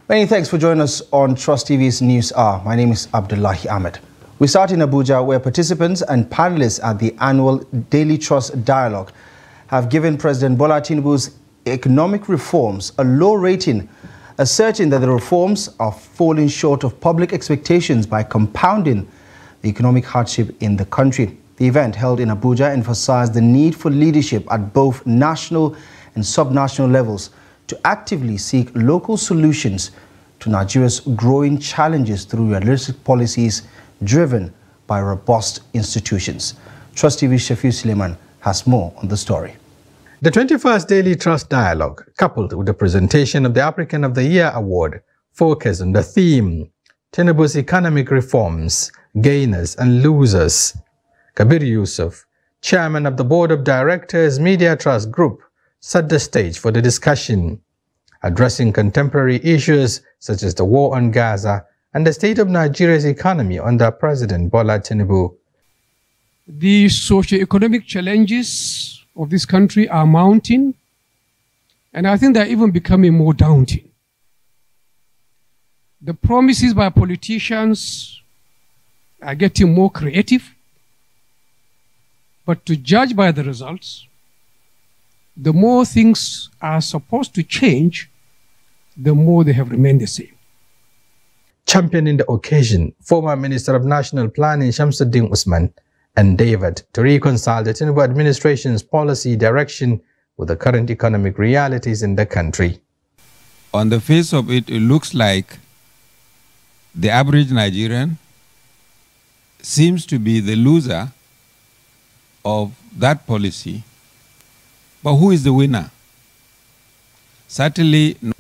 Many thanks for joining us on Trust TV's News Hour. My name is Abdullahi Ahmed. We start in Abuja, where participants and panelists at the annual Daily Trust Dialogue have given President Bola Tinubu's economic reforms a low rating, asserting that the reforms are falling short of public expectations by compounding the economic hardship in the country. The event held in Abuja emphasized the need for leadership at both national and subnational levels to actively seek local solutions to Nigeria's growing challenges through realistic policies driven by robust institutions. Trust TV Shafiu Suleiman has more on the story. The 21st Daily Trust Dialogue, coupled with the presentation of the African of the Year Award, focused on the theme, Tinubu's economic reforms, gainers and losers. Kabir Yusuf, chairman of the Board of Directors Media Trust Group, set the stage for the discussion, addressing contemporary issues such as the war on Gaza and the state of Nigeria's economy under President Bola Tinubu. The socio-economic challenges of this country are mounting, and I think they're even becoming more daunting. The promises by politicians are getting more creative, but to judge by the results, the more things are supposed to change, the more they have remained the same. Championing the occasion, former Minister of National Planning Shamsuddin Usman endeavored to reconcile the Tinubu administration's policy direction with the current economic realities in the country. On the face of it, it looks like the average Nigerian seems to be the loser of that policy. But who is the winner? Certainly not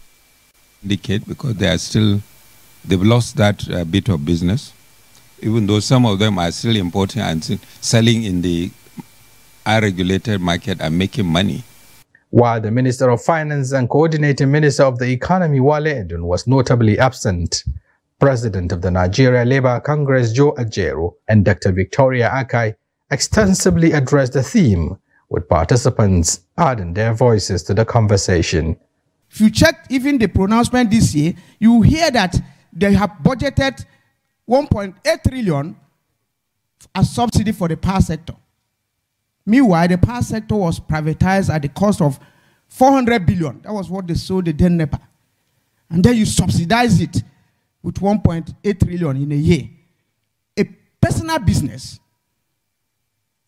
indicate, because they've lost that bit of business, even though some of them are still importing and selling in the unregulated market and making money. While the Minister of Finance and Coordinating Minister of the Economy, Wale Edun, was notably absent, President of the Nigeria Labour Congress, Joe Ajaero, and Dr. Victoria Akai extensively addressed the theme, with participants adding their voices to the conversation. If you check even the pronouncement this year, you hear that they have budgeted 1.8 trillion as subsidy for the power sector. Meanwhile, the power sector was privatized at the cost of 400 billion. That was what they sold the then NEPA. And then you subsidize it with 1.8 trillion in a year. A personal business,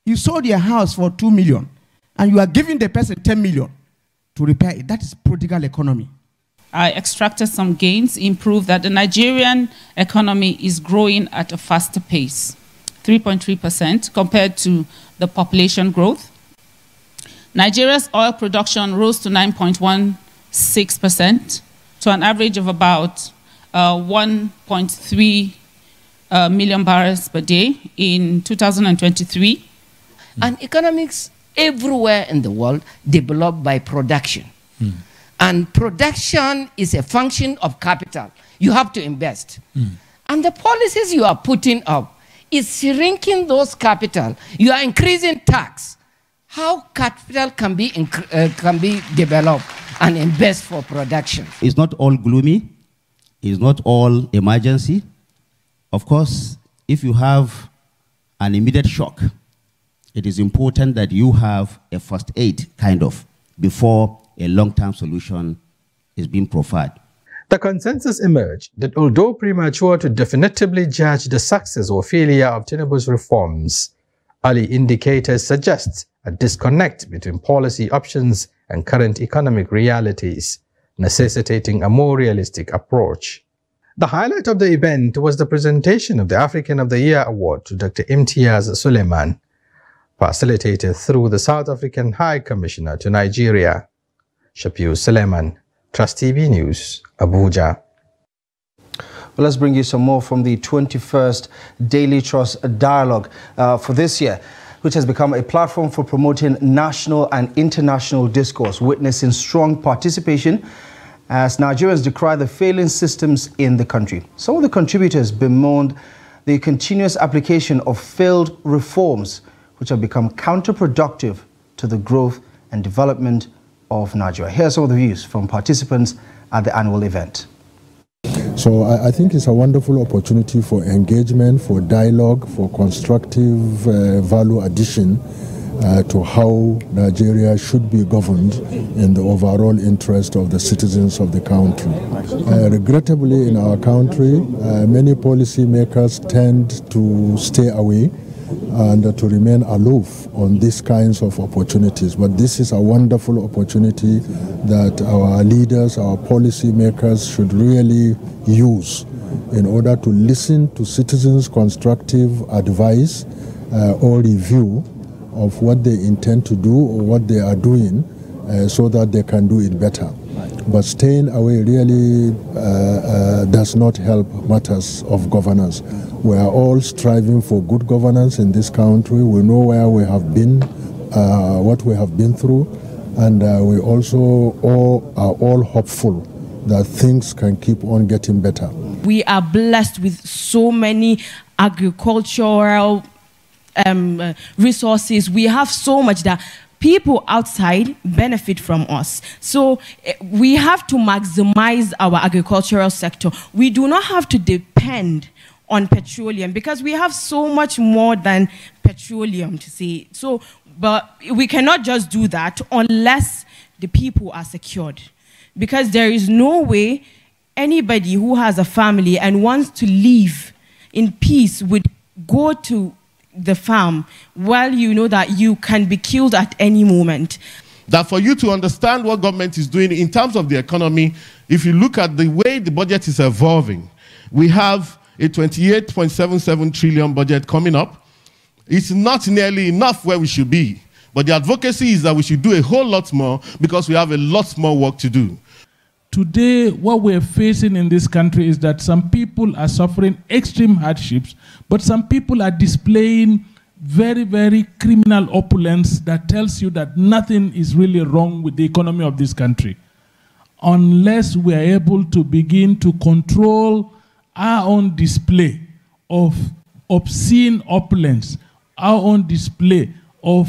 you sold your house for 2 million and you are giving the person 10 million to repair it. That is prodigal economy. I extracted some gains, improved that the Nigerian economy is growing at a faster pace, 3.3% compared to the population growth. Nigeria's oil production rose to 9.16% to an average of about 1.3 million barrels per day in 2023. And economics everywhere in the world developed by production. And production is a function of capital. You have to invest. And the policies you are putting up is shrinking those capital. You are increasing tax. How capital can be developed and invest for production? It's not all gloomy. It's not all emergency. Of course, if you have an immediate shock, it is important that you have a first aid, kind of, before a long-term solution is being provided. The consensus emerged that although premature to definitively judge the success or failure of Tinubu's reforms, early indicators suggest a disconnect between policy options and current economic realities, necessitating a more realistic approach. The highlight of the event was the presentation of the African of the Year Award to Dr. Imtiaz Suleiman, facilitated through the South African High Commissioner to Nigeria. Shafiu Suleiman, Trust TV News, Abuja. Well, let's bring you some more from the 21st Daily Trust Dialogue for this year, which has become a platform for promoting national and international discourse, witnessing strong participation as Nigerians decry the failing systems in the country. Some of the contributors bemoaned the continuous application of failed reforms, which have become counterproductive to the growth and development of Nigeria. Here are some of the views from participants at the annual event. So I think it's a wonderful opportunity for engagement, for dialogue, for constructive value addition to how Nigeria should be governed in the overall interest of the citizens of the country. Regrettably, in our country, many policymakers tend to stay away and to remain aloof on these kinds of opportunities. But this is a wonderful opportunity that our leaders, our policymakers should really use in order to listen to citizens' constructive advice or review of what they intend to do or what they are doing so that they can do it better. But staying away really does not help matters of governance. We are all striving for good governance in this country. We know where we have been, what we have been through, and we also are all hopeful that things can keep on getting better. We are blessed with so many agricultural resources. We have so much that people outside benefit from us. So we have to maximize our agricultural sector. We do not have to depend on petroleum because we have so much more than petroleum to see. So, but we cannot just do that unless the people are secured. Because there is no way anybody who has a family and wants to live in peace would go to the farm while you know that you can be killed at any moment. That for you to understand what government is doing in terms of the economy, if you look at the way the budget is evolving, we have a 28.77 trillion budget coming up. It's not nearly enough where we should be. But the advocacy is that we should do a whole lot more because we have a lot more work to do. Today, what we're facing in this country is that some people are suffering extreme hardships, but some people are displaying very, very criminal opulence that tells you that nothing is really wrong with the economy of this country. Unless we are able to begin to control our own display of obscene opulence, our own display of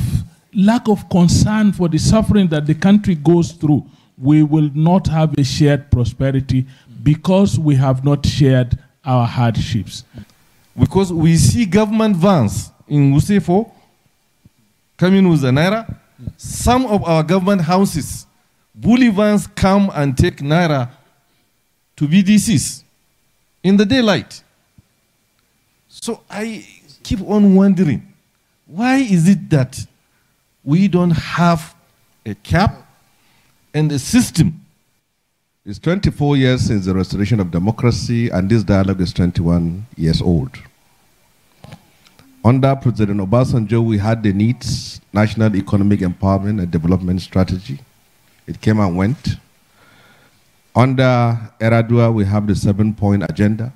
lack of concern for the suffering that the country goes through, we will not have a shared prosperity because we have not shared our hardships. Because we see government vans in Wusefo coming with a Naira. Some of our government houses, bully vans come and take Naira to BDCs in the daylight. So I keep on wondering, why is it that we don't have a cap and the system? It's 24 years since the restoration of democracy, and this dialogue is 21 years old. Under President Obasanjo, we had the NEETS, National Economic Empowerment and Development Strategy. It came and went. Under Eradua, we have the 7-point agenda.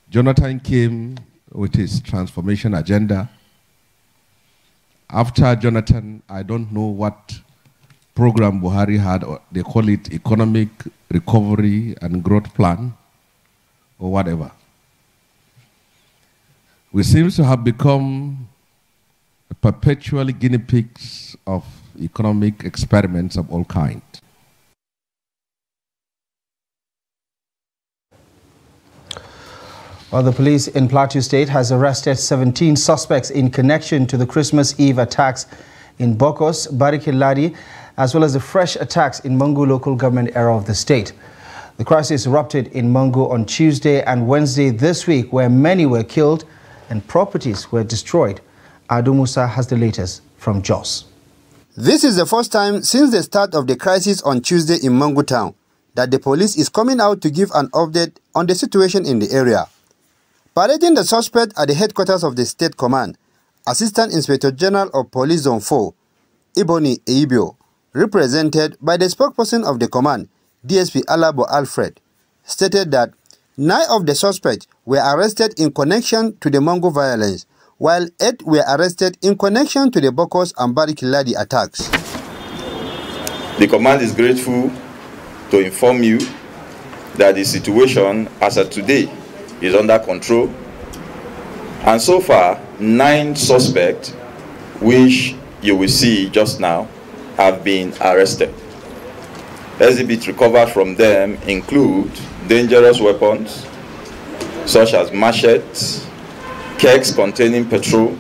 Jonathan came with his transformation agenda. After Jonathan, I don't know what program Buhari had, or they call it Economic Recovery and Growth Plan, or whatever. We seem to have become perpetually guinea pigs of economic experiments of all kinds. Well, the police in Plateau State has arrested 17 suspects in connection to the Christmas Eve attacks in Bokos, Barikiladi, as well as the fresh attacks in Mangu local government area of the state. The crisis erupted in Mangu on Tuesday and Wednesday this week, where many were killed and properties were destroyed. Adu Musa has the latest from Jos. This is the first time since the start of the crisis on Tuesday in Mangu town that the police is coming out to give an update on the situation in the area. Parading the suspect at the headquarters of the State Command, Assistant Inspector General of Police Zone 4, Iboni Eibio, represented by the spokesperson of the command, DSP Alabo Alfred, stated that 9 of the suspects were arrested in connection to the Mangu violence, while 8 were arrested in connection to the Bokos and Barikiladi attacks. The command is grateful to inform you that the situation as of today is under control, and so far 9 suspects, which you will see just now, have been arrested. Exhibits recovered from them include dangerous weapons such as machetes, kegs containing petrol,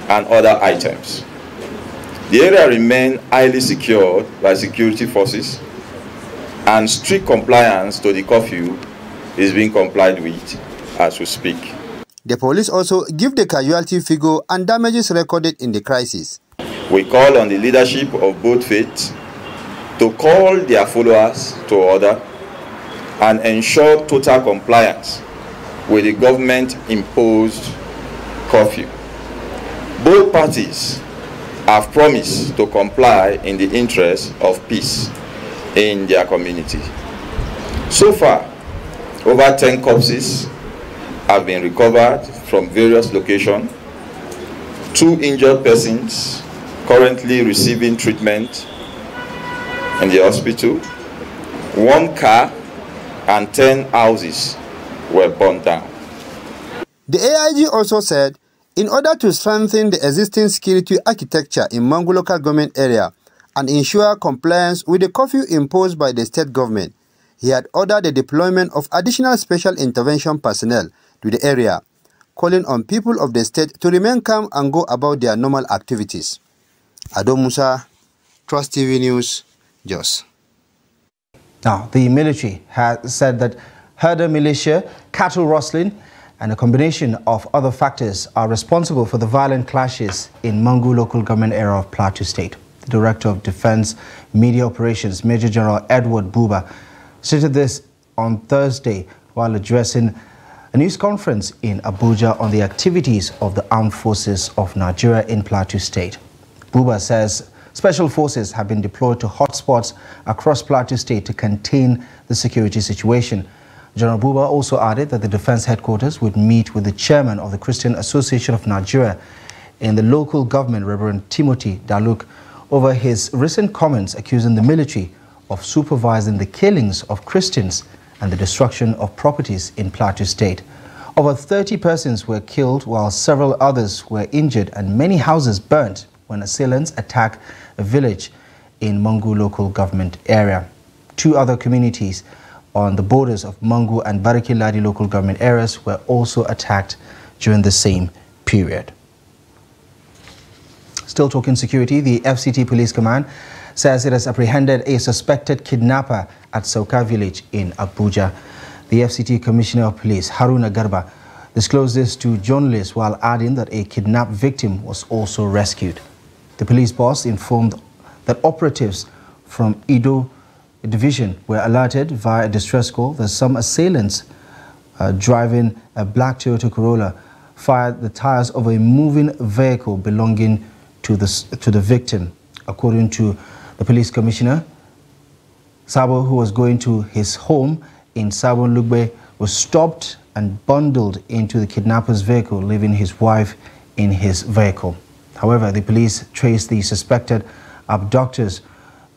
and other items. The area remains highly secured by security forces, and strict compliance to the curfew is being complied with as we speak. The police also give the casualty figure and damages recorded in the crisis. We call on the leadership of both faiths to call their followers to order and ensure total compliance with the government-imposed curfew. Both parties have promised to comply in the interest of peace in their community. So far, over 10 corpses have been recovered from various locations, 2 injured persons currently receiving treatment in the hospital, 1 car and 10 houses were burned down. The AIG also said, in order to strengthen the existing security architecture in Mangu local government area and ensure compliance with the curfew imposed by the state government, he had ordered the deployment of additional special intervention personnel to the area, calling on people of the state to remain calm and go about their normal activities. Ado Musa, Trust TV News, Jos. Now, the military has said that herder militia, cattle rustling, and a combination of other factors are responsible for the violent clashes in Mangu local government area of Plateau State. The Director of Defense Media Operations, Major General Edward Buba, stated this on Thursday while addressing a news conference in Abuja on the activities of the armed forces of Nigeria in Plateau State. Buba says special forces have been deployed to hotspots across Plateau State to contain the security situation. General Buba also added that the defense headquarters would meet with the chairman of the Christian Association of Nigeria in the local government, Reverend Timothy Daluk, over his recent comments accusing the military of supervising the killings of Christians and the destruction of properties in Plateau State. Over 30 persons were killed while several others were injured and many houses burnt when assailants attacked a village in Mangu local government area. 2 other communities on the borders of Mangu and Barikiladi local government areas were also attacked during the same period. Still talking security, the FCT Police Command says it has apprehended a suspected kidnapper at Sauka village in Abuja. The FCT Commissioner of Police, Haruna Garba, disclosed this to journalists while adding that a kidnapped victim was also rescued. The police boss informed that operatives from Ido Division were alerted via a distress call that some assailants driving a black Toyota Corolla fired the tires of a moving vehicle belonging to the victim. According to the police commissioner, Sabo, who was going to his home in Sabon Lugbe, was stopped and bundled into the kidnapper's vehicle, leaving his wife in his vehicle. However, the police traced the suspected abductors,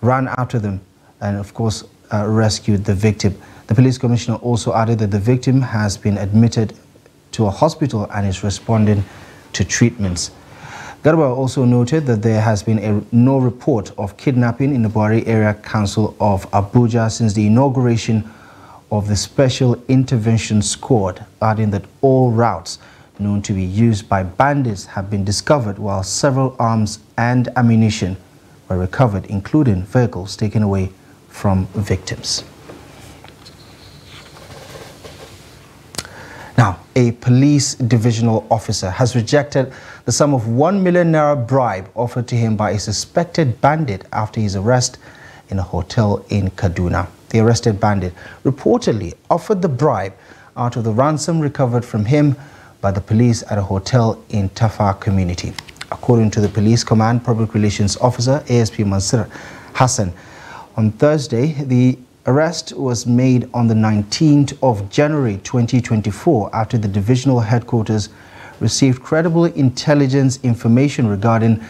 ran after them, and of course rescued the victim. The police commissioner also added that the victim has been admitted to a hospital and is responding to treatments. Garba also noted that there has been no report of kidnapping in the Buhari Area Council of Abuja since the inauguration of the Special Intervention Squad, adding that all routes known to be used by bandits have been discovered, while several arms and ammunition were recovered, including vehicles taken away from victims. Now, a police divisional officer has rejected the sum of 1 million naira bribe offered to him by a suspected bandit after his arrest in a hotel in Kaduna. The arrested bandit reportedly offered the bribe out of the ransom recovered from him by the police at a hotel in Tafa community. According to the Police Command Public Relations Officer, ASP Mansur Hassan, on Thursday, the arrest was made on the 19th of January 2024 after the divisional headquarters received credible intelligence information regarding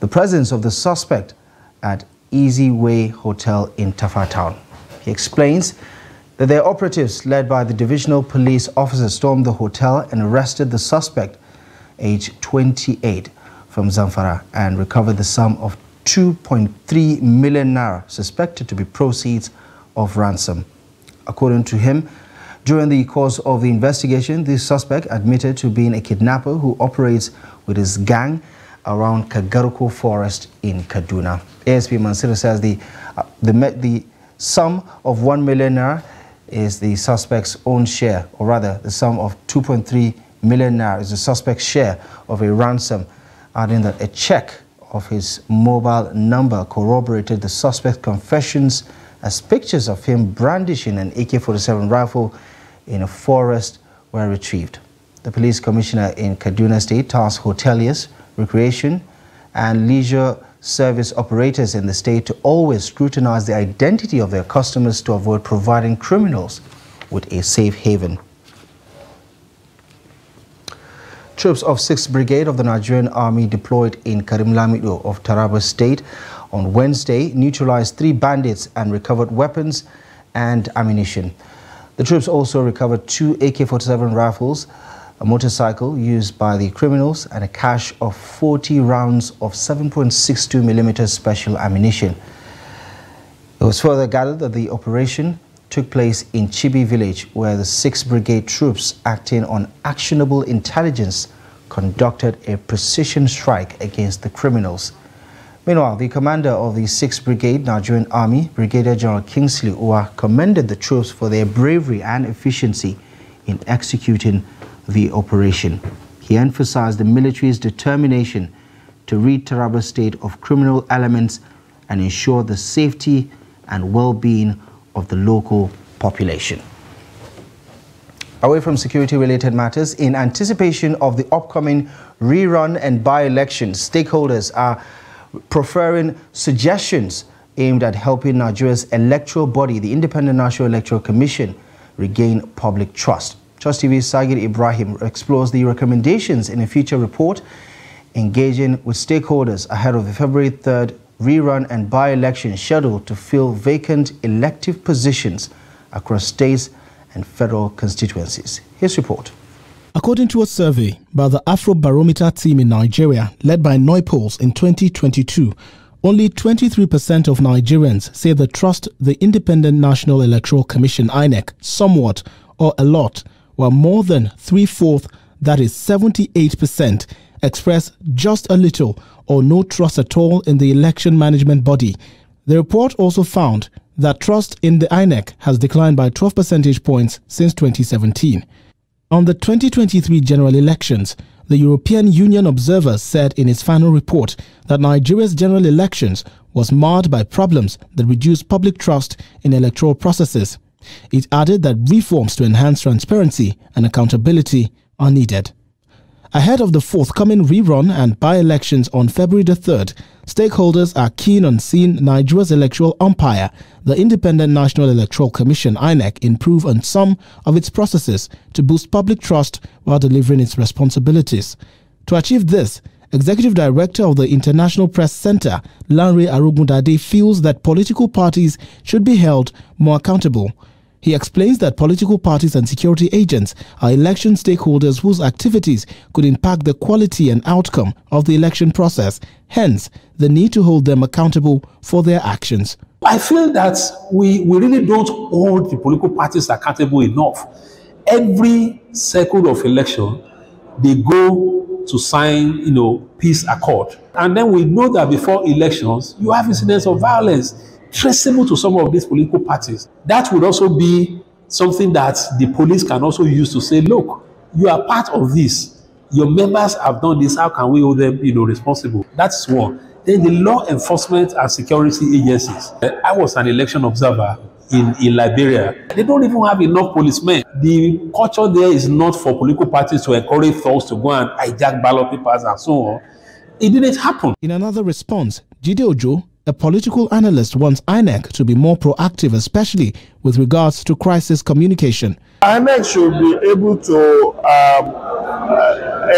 the presence of the suspect at Easy Way Hotel in Tafa Town. He explains that their operatives, led by the divisional police officer, stormed the hotel and arrested the suspect, aged 28, from Zamfara, and recovered the sum of 2.3 million naira, suspected to be proceeds of ransom. According to him, during the course of the investigation, the suspect admitted to being a kidnapper who operates with his gang around Kagarko Forest in Kaduna. ASP Mansira says the sum of 1 million naira is the suspect's own share, or rather the sum of 2.3 million naira is the suspect's share of a ransom, adding that a check of his mobile number corroborated the suspect's confessions, as pictures of him brandishing an AK-47 rifle in a forest were retrieved. The police commissioner in Kaduna State tasked hoteliers, recreation and leisure service operators in the state to always scrutinize the identity of their customers to avoid providing criminals with a safe haven. Troops of 6th Brigade of the Nigerian Army deployed in Karimlamido of Taraba State on Wednesday neutralized 3 bandits and recovered weapons and ammunition. The troops also recovered 2 AK-47 rifles, a motorcycle used by the criminals, and a cache of 40 rounds of 7.62mm special ammunition. It was further gathered that the operation took place in Chibi village, where the 6th Brigade troops, acting on actionable intelligence, conducted a precision strike against the criminals. Meanwhile, the commander of the 6th Brigade Nigerian Army, Brigadier General Kingsley Uwa, commended the troops for their bravery and efficiency in executing the operation. He emphasized the military's determination to rid Taraba State of criminal elements and ensure the safety and well-being of the local population. Away from security-related matters, in anticipation of the upcoming rerun and by-elections, stakeholders are preferring suggestions aimed at helping Nigeria's electoral body, the Independent National Electoral Commission, regain public trust. Trust TV's Sagir Ibrahim explores the recommendations in a future report engaging with stakeholders ahead of the February 3rd rerun and by-election scheduled to fill vacant elective positions across states and federal constituencies. His report. According to a survey by the Afrobarometer team in Nigeria, led by Noipolls in 2022, only 23% of Nigerians say they trust the Independent National Electoral Commission (INEC) somewhat or a lot, while more than 3/4, that is 78%, express just a little or no trust at all in the election management body. The report also found that trust in the INEC has declined by 12 percentage points since 2017. On the 2023 general elections, the European Union Observer said in its final report that Nigeria's general elections was marred by problems that reduced public trust in electoral processes. It added that reforms to enhance transparency and accountability are needed. Ahead of the forthcoming rerun and by-elections on February the 3rd, stakeholders are keen on seeing Nigeria's electoral umpire, the Independent National Electoral Commission (INEC), improve on some of its processes to boost public trust while delivering its responsibilities. To achieve this, Executive Director of the International Press Center, Lanre Arugundade, feels that political parties should be held more accountable. He explains that political parties and security agents are election stakeholders whose activities could impact the quality and outcome of the election process, hence the need to hold them accountable for their actions. I feel that we really don't hold the political parties accountable enough. Every cycle of election, they go to sign, peace accord. And then we know that before elections, you have incidents of violence traceable to some of these political parties. That would also be something that the police can also use to say, look, you are part of this. Your members have done this. How can we hold them, responsible? That's one. Then the law enforcement and security agencies. I was an election observer in Liberia. They don't even have enough policemen. The culture there is not for political parties to encourage thugs to go and hijack ballot papers and so on. It didn't happen. In another response, Jide Ojo, a political analyst, wants INEC to be more proactive, especially with regards to crisis communication. INEC should be able to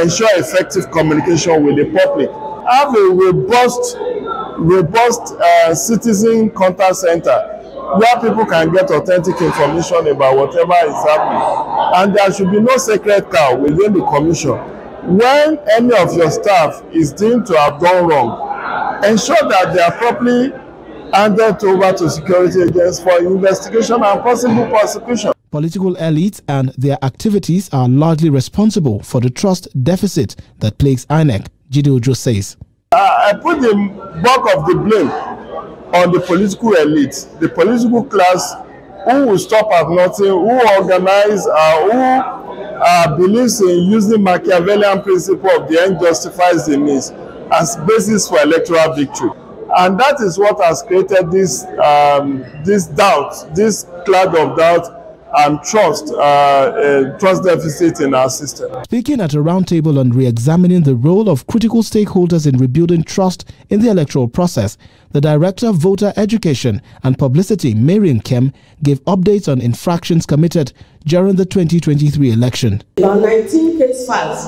ensure effective communication with the public. Have a robust citizen contact center where people can get authentic information about whatever is happening. And there should be no sacred cow within the commission. When any of your staff is deemed to have done wrong, ensure that they are properly handed over to security agents for investigation and possible prosecution. Political elites and their activities are largely responsible for the trust deficit that plagues INEC, Jide Ojo says. I put the bulk of the blame on the political elites, the political class, who will stop at nothing, who organize, who believes in using Machiavellian principle of the end justifies the means as basis for electoral victory. And that is what has created this doubt, this cloud of doubt and trust deficit in our system. Speaking at a roundtable on re-examining the role of critical stakeholders in rebuilding trust in the electoral process, the Director of Voter Education and Publicity, Marian Kem, gave updates on infractions committed during the 2023 election. About 19 case files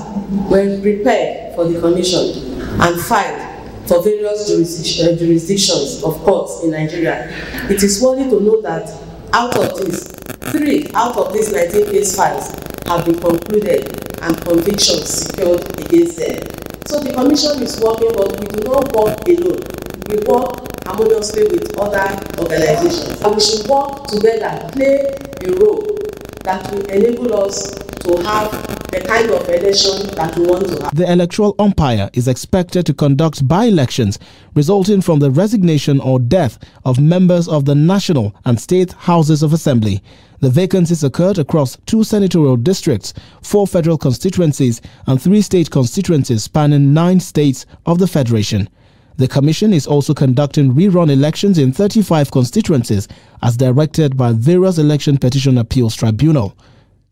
were prepared for the Commission and filed for various jurisdictions of courts in Nigeria. It is worthy to note that out of this, 3 out of these 19 case files have been concluded and convictions secured against them. So the Commission is working, but we do not work alone. We work harmoniously with other organizations. And we should work together, play a role that will enable us to have the kind of election that we want to have. The electoral umpire is expected to conduct by-elections resulting from the resignation or death of members of the National and State Houses of Assembly. The vacancies occurred across 2 senatorial districts, 4 federal constituencies and 3 state constituencies spanning 9 states of the Federation. The Commission is also conducting rerun elections in 35 constituencies as directed by various Election Petition Appeals Tribunal.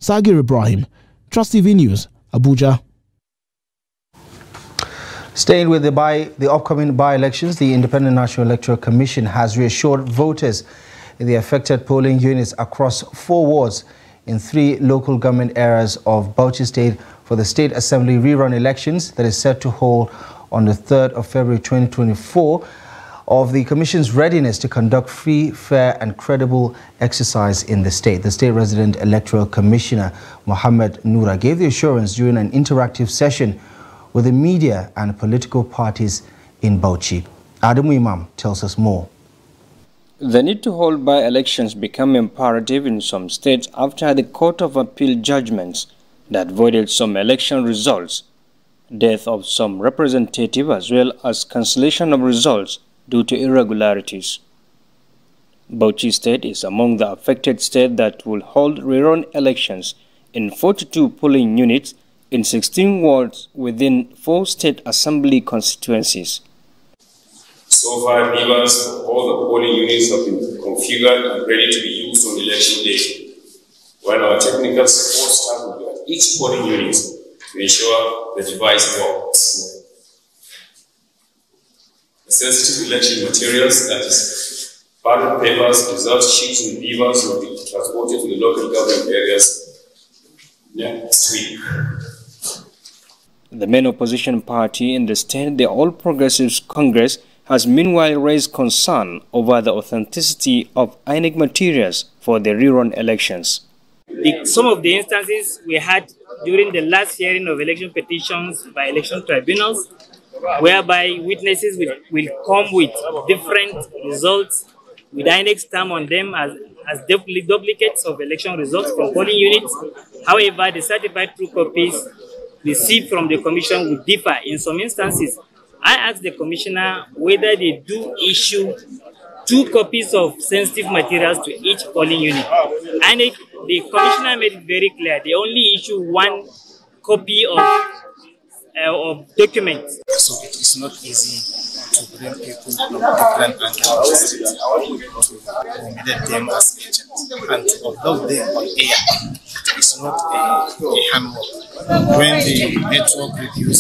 Sagir Ibrahim, Trust TV News, Abuja. Staying with the upcoming by-elections, the Independent National Electoral Commission has reassured voters in the affected polling units across 4 wards in 3 local government areas of Bauchi State for the State Assembly rerun elections that is set to hold on the 3rd of February 2024 of the Commission's readiness to conduct free, fair and credible exercise in the state. The State Resident Electoral Commissioner Mohammed Noura gave the assurance during an interactive session with the media and political parties in Bauchi. Adamu Imam tells us more. The need to hold by-elections became imperative in some states after the Court of Appeal judgments that voided some election results, death of some representative as well as cancellation of results due to irregularities. Bauchi State is among the affected states that will hold rerun elections in 42 polling units in 16 wards within 4 state assembly constituencies. So far, beavers for all the polling units have been configured and ready to be used on election day, while our technical support staff will be at each polling unit to ensure the device works. The sensitive election materials, that is, ballot papers, result sheets, and beavers will be transported to the local government areas next week. The main opposition party in the state, the All Progressives Congress, has meanwhile raised concern over the authenticity of INEC materials for the rerun elections. Some of the instances we had during the last hearing of election petitions by election tribunals, whereby witnesses will come with different results with INEC stamp on them as duplicates of election results from polling units. However, the certified true copies received from the Commission would differ. In some instances, I asked the Commissioner whether they do issue 2 copies of sensitive materials to each polling unit. And the Commissioner made it very clear they only issue 1 copy of documents. So it is not easy to bring people from different angles to nominate them as agents and to upload them on air. It is not a handwork. When the network reviews,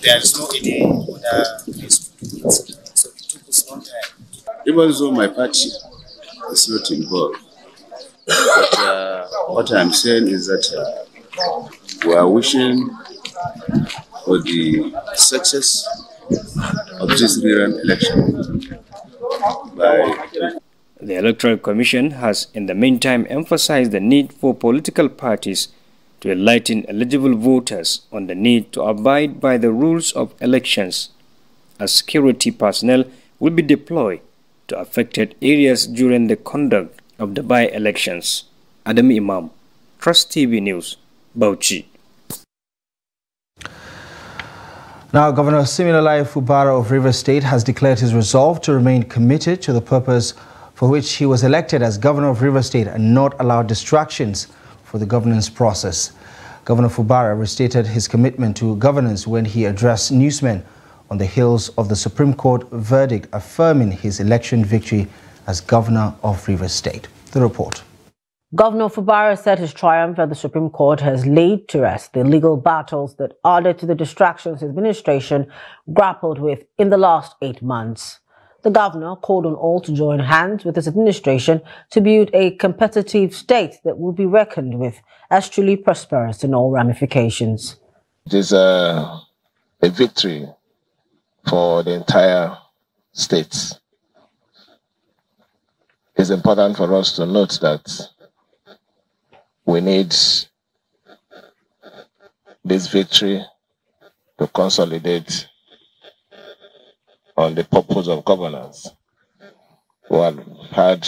there is no any other place to do it. So it took us some time. Even though my party is not involved, but what I'm saying is that we are wishing for the success of this rerun election. The Electoral Commission has in the meantime emphasized the need for political parties to enlighten eligible voters on the need to abide by the rules of elections, as security personnel will be deployed to affected areas during the conduct of the by-elections. Adam Imam, Trust TV News, Bauchi. Now, Governor Siminalayi Fubara of Rivers State has declared his resolve to remain committed to the purpose for which he was elected as Governor of Rivers State and not allow distractions for the governance process. Governor Fubara restated his commitment to governance when he addressed newsmen on the heels of the Supreme Court verdict affirming his election victory as Governor of Rivers State. The report. Governor Fubara said his triumph at the Supreme Court has laid to rest the legal battles that added to the distractions his administration grappled with in the last 8 months. The governor called on all to join hands with his administration to build a competitive state that will be reckoned with as truly prosperous in all ramifications. It is a victory for the entire state. It's important for us to note that we need this victory to consolidate on the purpose of governance. We have had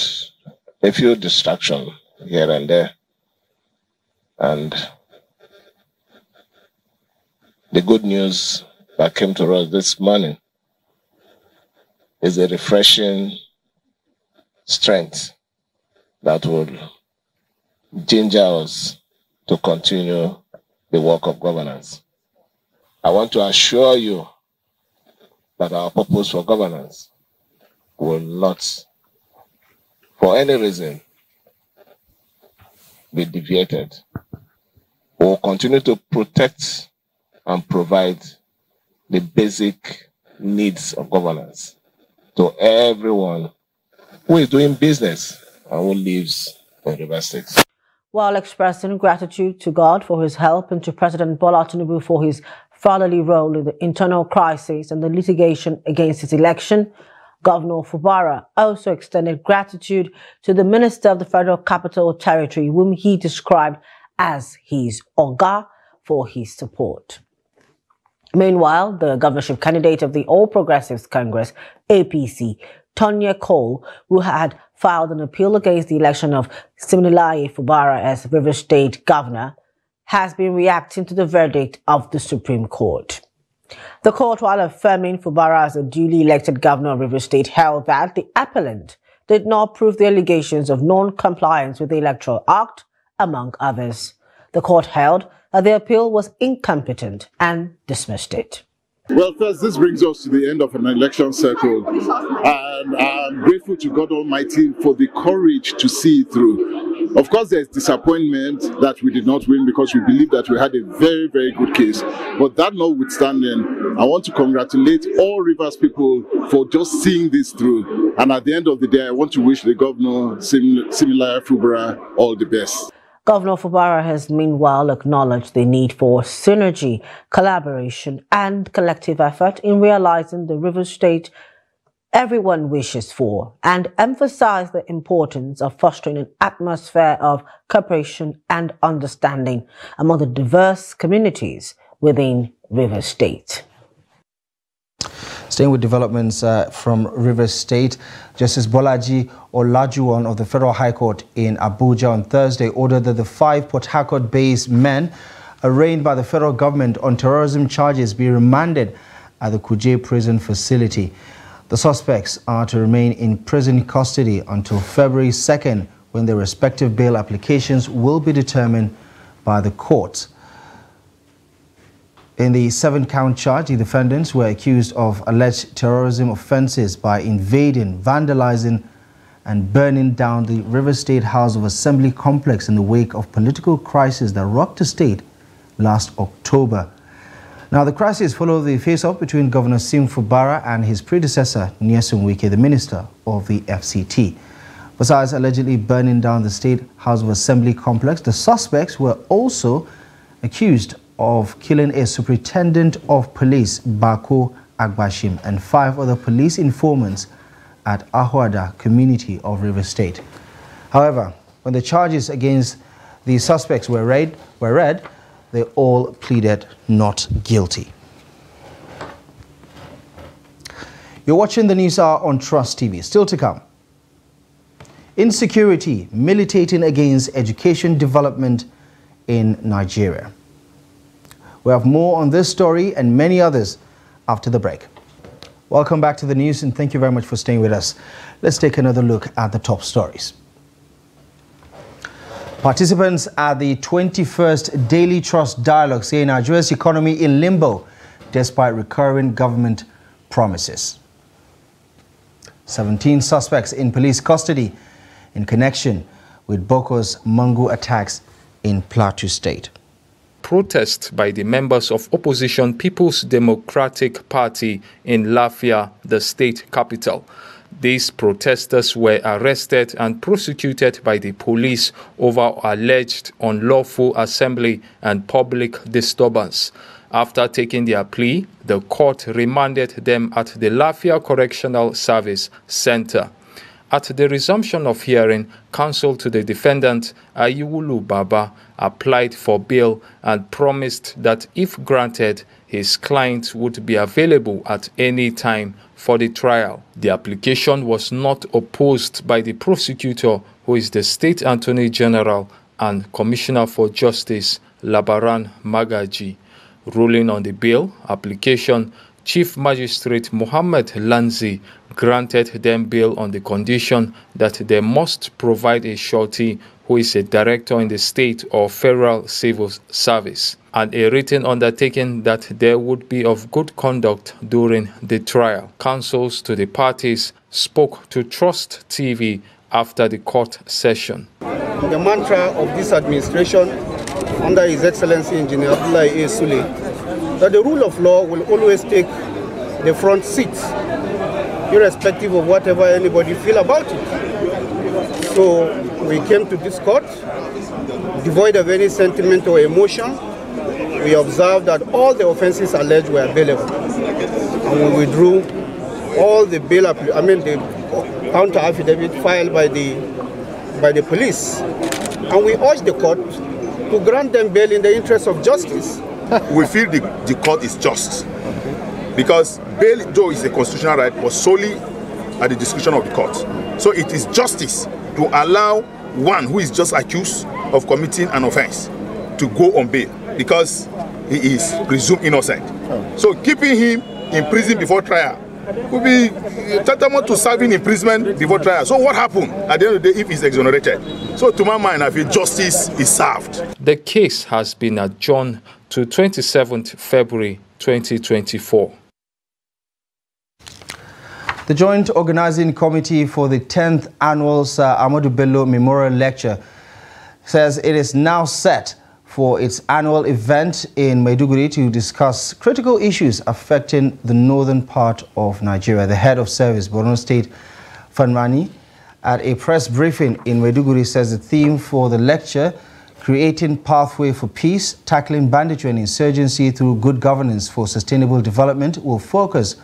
a few distractions here and there, and the good news that came to us this morning is a refreshing strength that will ginger us to continue the work of governance. I want to assure you that our purpose for governance will not, for any reason, be deviated. We will continue to protect and provide the basic needs of governance to everyone who is doing business and who lives in Rivers State. While expressing gratitude to God for his help and to President Bola Tinubu for his fatherly role in the internal crisis and the litigation against his election, Governor Fubara also extended gratitude to the Minister of the Federal Capital Territory, whom he described as his Oga, for his support. Meanwhile, the governorship candidate of the All Progressives Congress, APC, Tonya Cole, who had filed an appeal against the election of Siminalayi Fubara as Rivers State Governor, has been reacting to the verdict of the Supreme Court. The court, while affirming Fubara as a duly elected governor of Rivers State, held that the appellant did not prove the allegations of non-compliance with the Electoral Act, among others. The court held that the appeal was incompetent and dismissed it. Well, first, this brings us to the end of an election cycle, and I'm grateful to God Almighty for the courage to see it through. Of course, there's disappointment that we did not win because we believe that we had a very, very good case. But that notwithstanding, I want to congratulate all Rivers people for just seeing this through. And at the end of the day, I want to wish the Governor, Siminalayi Fubara, all the best. Governor Fubara has meanwhile acknowledged the need for synergy, collaboration and collective effort in realizing the Rivers State everyone wishes for, and emphasized the importance of fostering an atmosphere of cooperation and understanding among the diverse communities within Rivers State. Staying with developments from Rivers State, Justice Bolaji Olajuwon of the Federal High Court in Abuja on Thursday ordered that the 5 Port Harcourt-based men arraigned by the federal government on terrorism charges be remanded at the Kuje prison facility. The suspects are to remain in prison custody until February 2nd, when their respective bail applications will be determined by the court. In the 7-count charge, the defendants were accused of alleged terrorism offenses by invading, vandalizing, and burning down the Rivers State House of Assembly complex in the wake of political crisis that rocked the state last October. Now, the crisis followed the face-off between Governor Sim Fubara and his predecessor, Nyesom Wike, the minister of the FCT. Besides allegedly burning down the State House of Assembly complex, the suspects were also accused of killing a superintendent of police, Bako Agbashim, and 5 other police informants at Ahuada community of Rivers State. However, when the charges against the suspects were read, they all pleaded not guilty. You're watching the News Hour on Trust TV. Still to come. Insecurity militating against education development in Nigeria. We have more on this story and many others after the break. Welcome back to the news and thank you very much for staying with us. Let's take another look at the top stories. Participants at the 21st Daily Trust Dialogue say Nigeria's economy in limbo despite recurring government promises. 17 suspects in police custody in connection with Boko's Mangu attacks in Plateau State. Protest by the members of opposition People's Democratic Party in Lafia, the state capital. These protesters were arrested and prosecuted by the police over alleged unlawful assembly and public disturbance. After taking their plea, the court remanded them at the Lafia Correctional Service Center. At the resumption of hearing, counsel to the defendant, Ayiwulu Baba, applied for bail and promised that if granted, his client would be available at any time for the trial. The application was not opposed by the prosecutor, who is the State Attorney General and Commissioner for Justice, Labaran Magaji. Ruling on the bail application, Chief Magistrate Mohammed Lanzi granted them bail on the condition that they must provide a surety who is a director in the state or federal civil service, and a written undertaking that there would be of good conduct during the trial. Counsels to the parties spoke to Trust TV after the court session. The mantra of this administration under His Excellency Engineer Abdullahi A. Sule, that the rule of law will always take the front seat, irrespective of whatever anybody feel about it. So we came to this court, devoid of any sentiment or emotion. We observed that all the offenses alleged were bailable, and we withdrew all the the counter affidavit filed by the police, and we urged the court to grant them bail in the interest of justice. We feel the court is just, because bail, though is a constitutional right, was solely at the discretion of the court. So it is justice to allow one who is just accused of committing an offense to go on bail because he is presumed innocent. So keeping him in prison before trial would be tantamount to serving imprisonment before trial. So what happened at the end of the day if he's exonerated? So to my mind, I feel justice is served. The case has been adjourned to 27th February 2024. The Joint Organizing Committee for the 10th Annual Sir Ahmadu Bello Memorial Lecture says it is now set for its annual event in Maiduguri to discuss critical issues affecting the northern part of Nigeria. The head of service, Borno State, Fanmani, at a press briefing in Maiduguri says the theme for the lecture, creating pathway for peace, tackling banditry and insurgency through good governance for sustainable development, will focus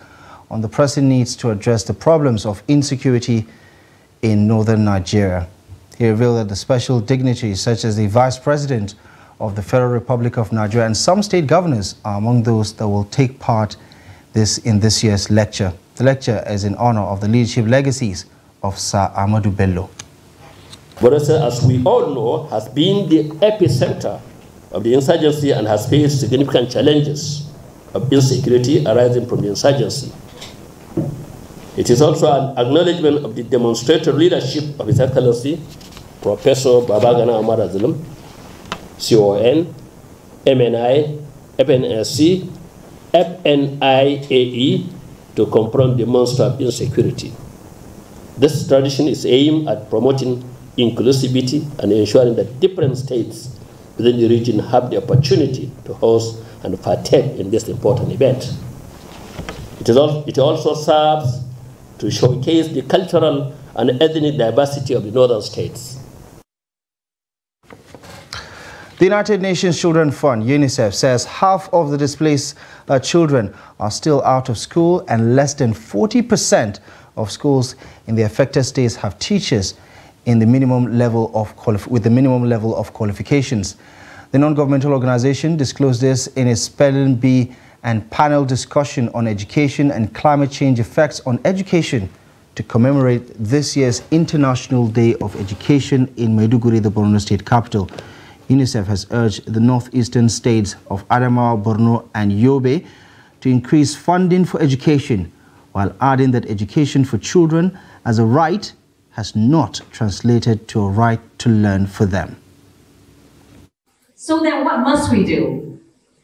on the pressing needs to address the problems of insecurity in northern Nigeria. He revealed that the special dignitaries, such as the Vice President of the Federal Republic of Nigeria and some state governors, are among those that will take part in this year's lecture. The lecture is in honor of the leadership legacies of Sir Ahmadu Bello. Borno, as we all know, has been the epicenter of the insurgency and has faced significant challenges of insecurity arising from the insurgency. It is also an acknowledgement of the demonstrated leadership of His Excellency Professor Babagana Ahmad Azulum, CON, MNI, FNSC, FNIAE to confront the monster of insecurity. This tradition is aimed at promoting inclusivity and ensuring that different states within the region have the opportunity to host and partake in this important event. It also serves to showcase the cultural and ethnic diversity of the northern states. The United Nations Children's Fund, UNICEF, says half of the displaced children are still out of school and less than 40% of schools in the affected states have teachers with the minimum level of qualifications. The non-governmental organization disclosed this in a spelling bee and panel discussion on education and climate change effects on education to commemorate this year's International Day of Education in Maiduguri, the Borno state capital. UNICEF has urged the northeastern states of Adamawa, Borno and Yobe to increase funding for education, while adding that education for children as a right has not translated to a right to learn for them. So then what must we do?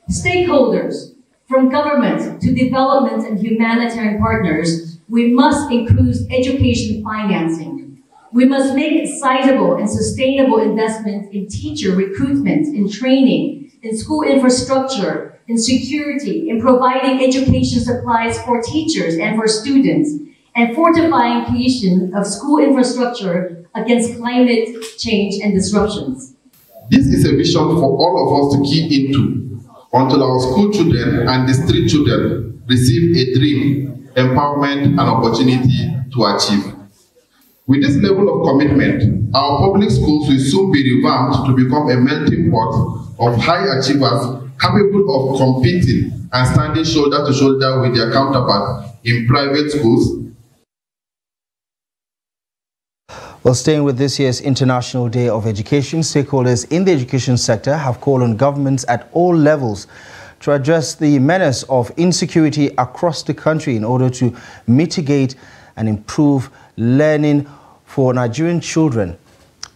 Stakeholders, from government to development and humanitarian partners, we must increase education financing. We must make sizable and sustainable investment in teacher recruitment, in training, in school infrastructure, in security, in providing education supplies for teachers and for students, and fortifying creation of school infrastructure against climate change and disruptions. This is a vision for all of us to key into until our school children and the street children receive a dream, empowerment, and opportunity to achieve. With this level of commitment, our public schools will soon be revamped to become a melting pot of high achievers capable of competing and standing shoulder to shoulder with their counterparts in private schools. Well, staying with this year's International Day of Education, stakeholders in the education sector have called on governments at all levels to address the menace of insecurity across the country in order to mitigate and improve learning for Nigerian children.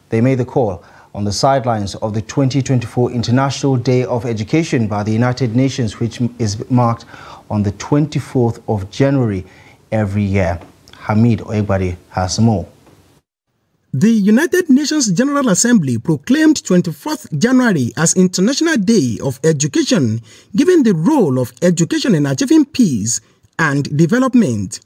They made the call on the sidelines of the 2024 International Day of Education by the United Nations, which is marked on the 24th of January every year. Hamid Oegbari has more. The United Nations General Assembly proclaimed 24th January as International Day of Education, given the role of education in achieving peace and development.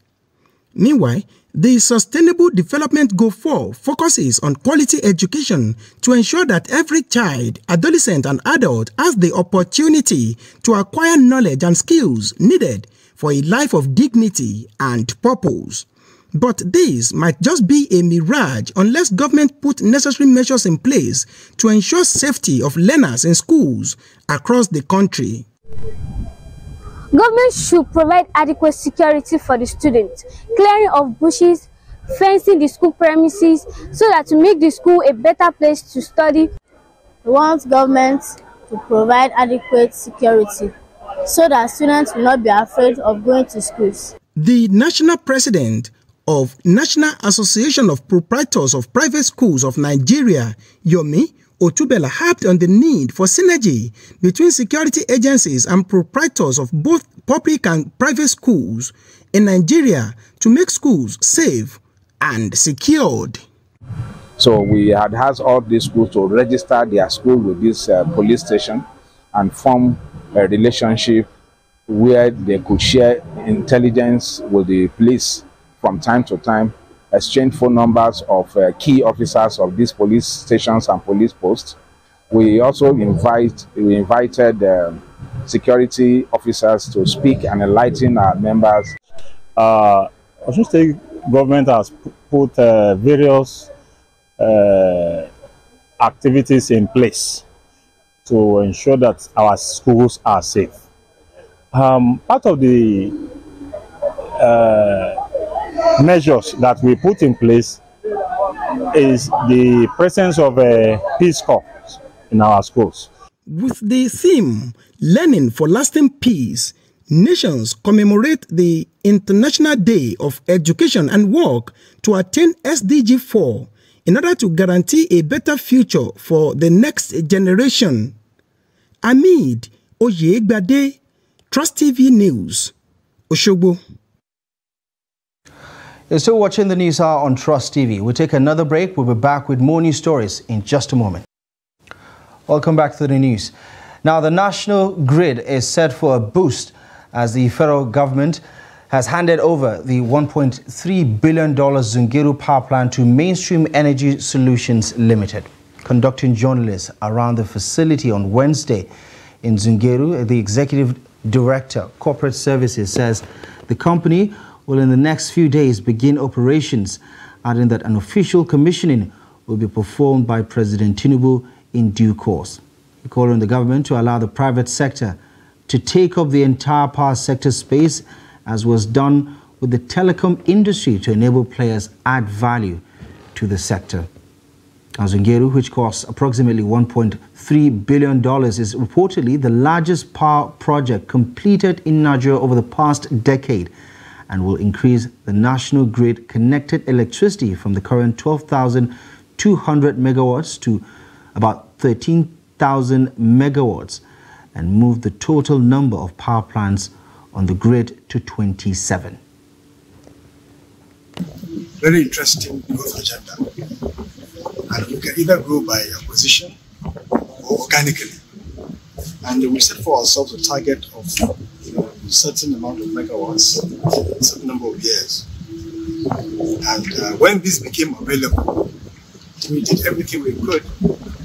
Meanwhile, the Sustainable Development Goal 4 focuses on quality education to ensure that every child, adolescent and adult has the opportunity to acquire knowledge and skills needed for a life of dignity and purpose. But this might just be a mirage unless government put necessary measures in place to ensure safety of learners in schools across the country. Government should provide adequate security for the students, clearing of bushes, fencing the school premises so that to make the school a better place to study. We want government to provide adequate security so that students will not be afraid of going to schools. The national president of National Association of Proprietors of Private Schools of Nigeria, Yomi Otubela, harped on the need for synergy between security agencies and proprietors of both public and private schools in Nigeria to make schools safe and secured. So we had asked all these schools to register their school with this police station and form a relationship where they could share intelligence with the police from time to time, exchange phone numbers of key officers of these police stations and police posts. We also invited security officers to speak and enlighten our members. Osun State government has put various activities in place to ensure that our schools are safe. Part of the measures that we put in place is the presence of Peace Corps in our schools. With the theme, Learning for Lasting Peace, nations commemorate the International Day of Education and work to attain SDG 4 in order to guarantee a better future for the next generation. Hamid Oyegbade, Trust TV News, Osogbo. You're still watching the News Hour on Trust TV. We'll take another break. We'll be back with more news stories in just a moment. Welcome back to the news. Now, the national grid is set for a boost as the federal government has handed over the $1.3 billion Zungeru power plant to Mainstream Energy Solutions Limited. Conducting journalists around the facility on Wednesday in Zungeru, the executive director, corporate services, says the company will in the next few days begin operations, adding that an official commissioning will be performed by President Tinubu in due course. He called on the government to allow the private sector to take up the entire power sector space, as was done with the telecom industry, to enable players add value to the sector. Azungeru, which costs approximately $1.3 billion, is reportedly the largest power project completed in Nigeria over the past decade and will increase the national grid connected electricity from the current 12,200 megawatts to about 13,000 megawatts and move the total number of power plants on the grid to 27. Very interesting growth agenda. And we can either grow by acquisition or organically. And we set for ourselves a target of a certain amount of megawatts in a certain number of years. And when this became available, we did everything we could,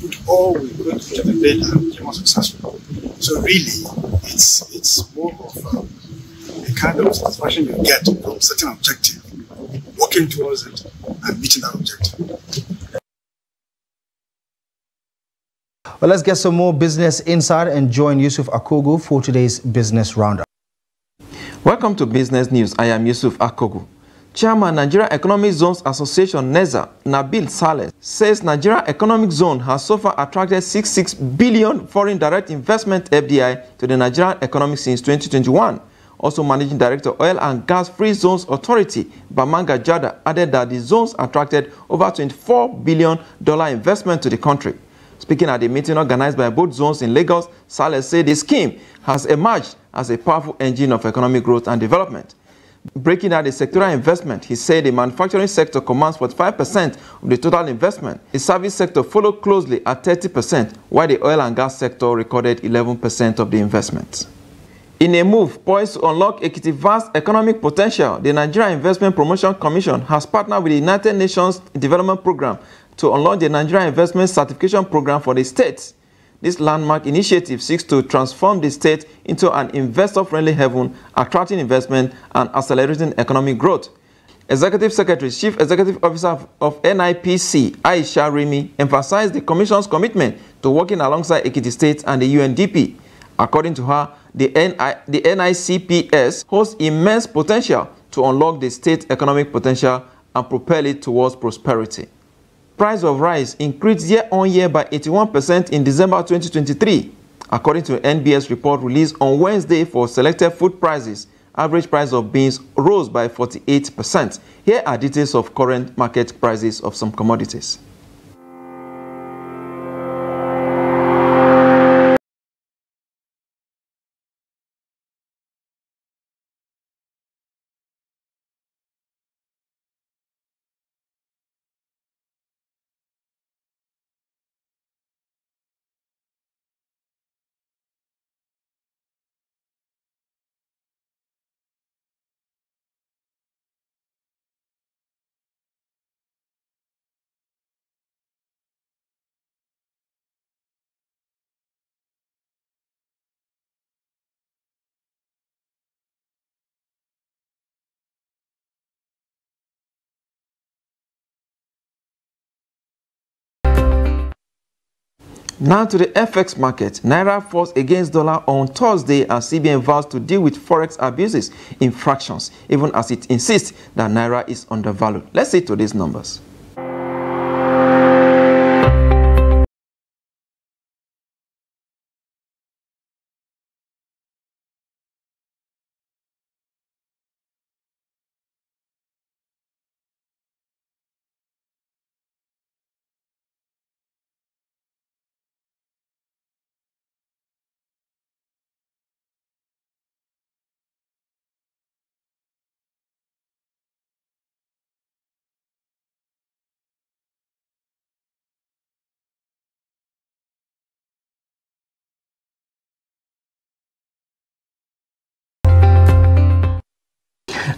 put all we could into the bid, and became more successful. So really, it's more of a kind of satisfaction you get from setting an objective, working towards it, and meeting that objective. Well, let's get some more business insight and join Yusuf Akogu for today's business roundup. Welcome to Business News. I am Yusuf Akogu. Chairman Nigeria Economic Zones Association NEZA, Nabil Saleh, says Nigeria Economic Zone has so far attracted 66 billion foreign direct investment FDI to the Nigerian economy since 2021. Also, Managing Director Oil and Gas Free Zones Authority, Bamanga Jada, added that the zones attracted over $24 billion investment to the country. Speaking at a meeting organized by both zones in Lagos, Saleh said the scheme has emerged as a powerful engine of economic growth and development. Breaking down the sectoral investment, he said the manufacturing sector commands 45% of the total investment. The service sector followed closely at 30%, while the oil and gas sector recorded 11% of the investment. In a move poised to unlock Ekiti's vast economic potential, the Nigeria Investment Promotion Commission has partnered with the United Nations Development Programme to unlock the Nigeria Investment Certification Program for the states. This landmark initiative seeks to transform the state into an investor-friendly haven, attracting investment and accelerating economic growth. Executive Secretary, Chief Executive Officer of NIPC, Aisha Rimi, emphasized the Commission's commitment to working alongside Ekiti State and the UNDP. According to her, the NICPS holds immense potential to unlock the state's economic potential and propel it towards prosperity. Price of rice increased year-on-year by 81% in December 2023. According to an NBS report released on Wednesday for selected food prices, average price of beans rose by 48%. Here are details of current market prices of some commodities. Now to the FX market. Naira falls against dollar on Thursday as CBN vows to deal with forex abuses in fractions, even as it insists that Naira is undervalued. Let's see to these numbers.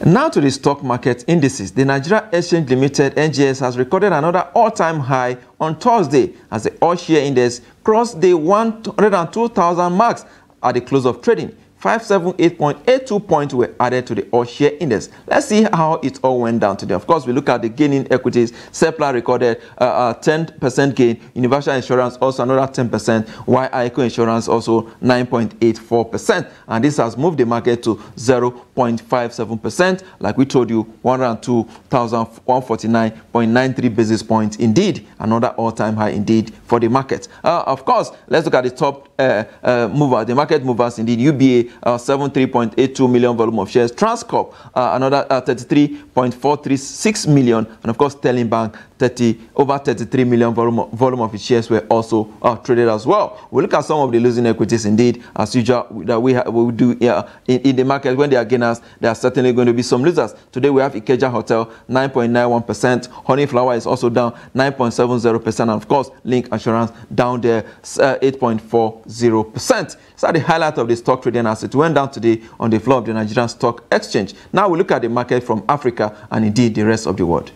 Now to the stock market indices. The Nigeria Exchange Limited (NGX) has recorded another all-time high on Thursday as the all-share index crossed the 102,000 marks at the close of trading, 578.82 points were added to the all-share index. Let's see how it all went down today. Of course, we look at the gain in equities. Sepla recorded a 10% gain. Universal Insurance also another 10%, while ICO Insurance also 9.84%. And this has moved the market to 0.57%. Like we told you, 102,149.93 basis points. Indeed, another all-time high indeed for the market. Of course, let's look at the top mover, the market movers. Indeed, UBA 73.82 million volume of shares. Transcorp another 33.436 million, and of course, Sterling Bank over 33 million volume of its shares were also traded as well. We look at some of the losing equities. Indeed, as usual, that we do in the market. When they are gainers, there are certainly going to be some losers. Today we have Ikeja Hotel 9.91%. Honey Flower is also down 9.70%, and of course, Link Assurance down there 8.40%. So the highlight of the stock trading as it went down today on the floor of the Nigerian Stock Exchange. Now we look at the market from Africa and indeed the rest of the world.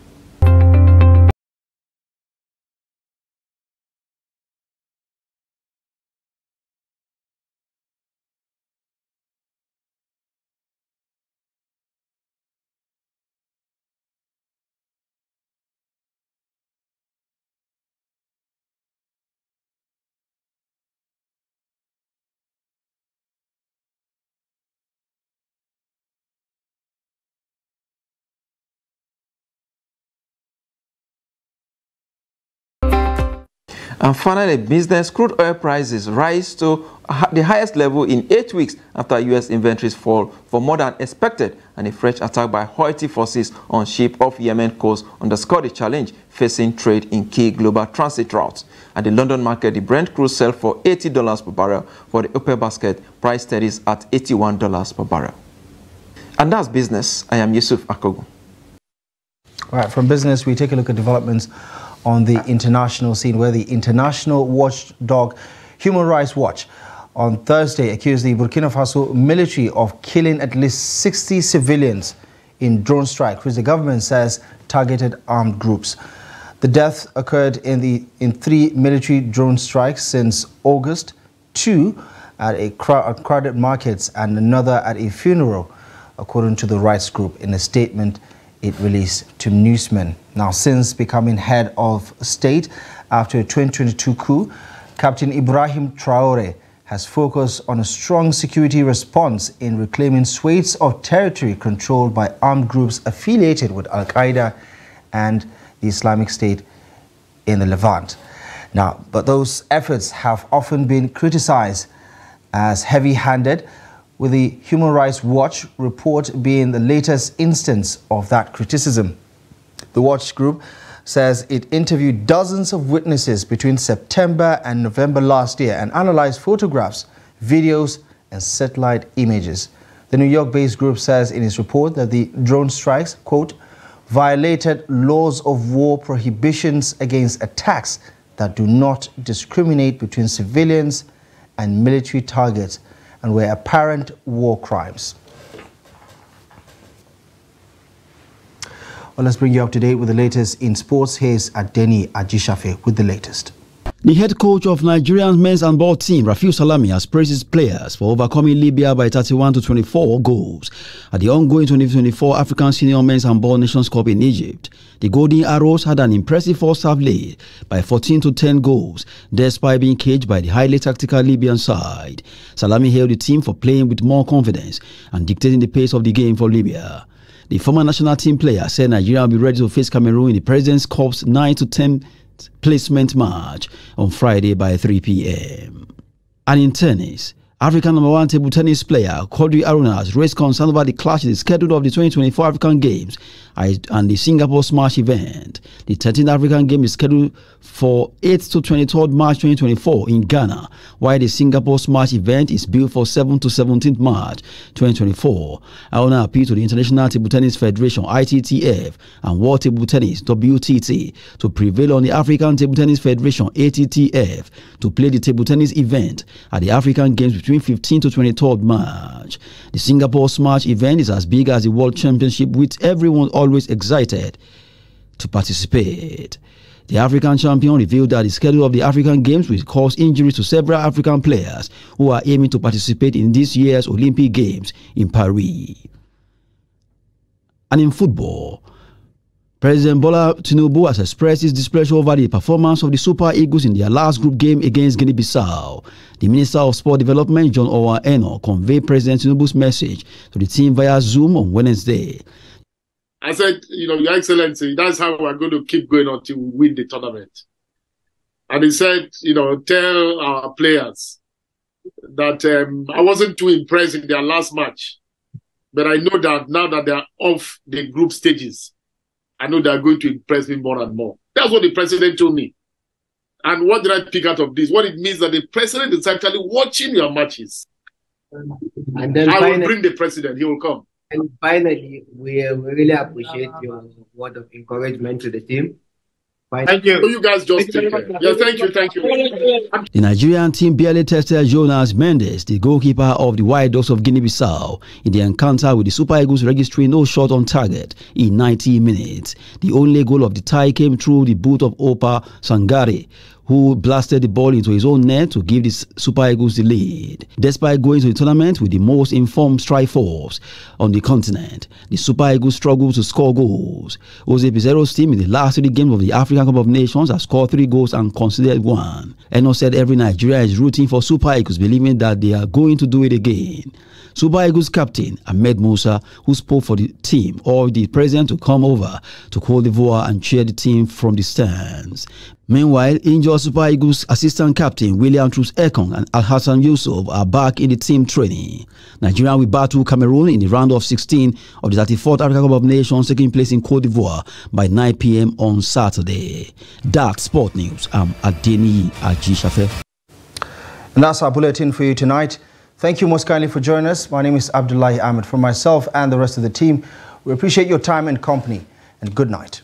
And finally, business crude oil prices rise to the highest level in 8 weeks after U.S. inventories fall for more than expected, and a fresh attack by Houthi forces on ship off Yemen coast underscored the challenge facing trade in key global transit routes. At the London market, the Brent crude sell for $80 per barrel. For the OPEC basket, price steadies at $81 per barrel. And that's business. I am Yusuf Akogu. All right, from business, we take a look at developments on the international scene, where the international watchdog Human Rights Watch on Thursday accused the Burkina Faso military of killing at least 60 civilians in drone strike, which the government says targeted armed groups. The deaths occurred in 3 military drone strikes since August, 2 at crowded markets and another at a funeral, according to the rights group in a statement it released to newsmen. Now, since becoming head of state after a 2022 coup, Captain Ibrahim Traore has focused on a strong security response in reclaiming swathes of territory controlled by armed groups affiliated with Al-Qaeda and the Islamic State in the Levant. Now, but those efforts have often been criticized as heavy-handed, with the Human Rights Watch report being the latest instance of that criticism. The Watch Group says it interviewed dozens of witnesses between September and November last year and analyzed photographs, videos, and satellite images. The New York-based group says in its report that the drone strikes, quote, violated laws of war prohibitions against attacks that do not discriminate between civilians and military targets and were apparent war crimes. Well, let's bring you up to date with the latest in sports. Here's Adeni Ajishafe with the latest. The head coach of Nigeria's men's handball team, Rafiu Salami, has praised his players for overcoming Libya by 31-24 goals at the ongoing 2024 African Senior Men's Handball Nations Cup in Egypt. The Golden Arrows had an impressive first-half lead by 14-10 goals, despite being caged by the highly tactical Libyan side. Salami hailed the team for playing with more confidence and dictating the pace of the game for Libya. The former national team player said Nigeria will be ready to face Cameroon in the President's Cup's 9-10 placement match on Friday by 3 p.m. And in tennis, African #1 table tennis player Quadri Aruna has raised concern over the clashes scheduled of the 2024 African Games and the Singapore Smash event. The 13th African Game is scheduled for 8th to 23rd March 2024 in Ghana, while the Singapore Smash event is billed for 7th to 17th March 2024. Aruna appealed to the International Table Tennis Federation (ITTF) and World Table Tennis (WTT) to prevail on the African Table Tennis Federation (ATTF) to play the table tennis event at the African Games between 15th to 23rd March. The Singapore Smash event is as big as the World Championship, with everyone always excited to participate. The African champion revealed that the schedule of the African Games will cause injuries to several African players who are aiming to participate in this year's Olympic Games in Paris. And in football, President Bola Tinubu has expressed his displeasure over the performance of the Super Eagles in their last group game against Guinea-Bissau. The Minister of Sport Development, John Owa Eno, conveyed President Tinubu's message to the team via Zoom on Wednesday. I said, Your Excellency, that's how we're going to keep going until we win the tournament. And he said, tell our players that I wasn't too impressed in their last match. But I know that now that they're off the group stages, I know they're going to impress me more and more. That's what the president told me. And what did I pick out of this? What it means that the president is actually watching your matches. And then I will bring the president. He will come. And finally, we really appreciate your word of encouragement to the team. Thank you. You guys just take care. Yeah, thank you. The Nigerian team barely tested Jonas Mendes, the goalkeeper of the White Dogs of Guinea-Bissau, in the encounter with the Super Eagles, registering no shot on target in 90 minutes. The only goal of the tie came through the boot of Opa Sangare, who blasted the ball into his own net to give the Super Eagles the lead. Despite going to the tournament with the most informed strike force on the continent, the Super Eagles struggled to score goals. Jose Pizarro's team in the last 3 games of the African Cup of Nations has scored 3 goals and conceded 1. Eno said every Nigerian is rooting for Super Eagles, believing that they are going to do it again. Super Eagles captain Ahmed Musa, who spoke for the team, urged the president to come over to Cote d'Ivoire and cheer the team from the stands. Meanwhile, injured Super Eagles assistant captain William Truss Ekong and Al-Hassan Yusuf are back in the team training. Nigeria will battle Cameroon in the round of 16 of the 34th African Cup of Nations taking place in Cote d'Ivoire by 9 p.m. on Saturday. That's Sport News. I'm Adeni Ajishafe. And that's our bulletin for you tonight. Thank you most kindly for joining us. My name is Abdullahi Ahmed. For myself and the rest of the team, we appreciate your time and company, and good night.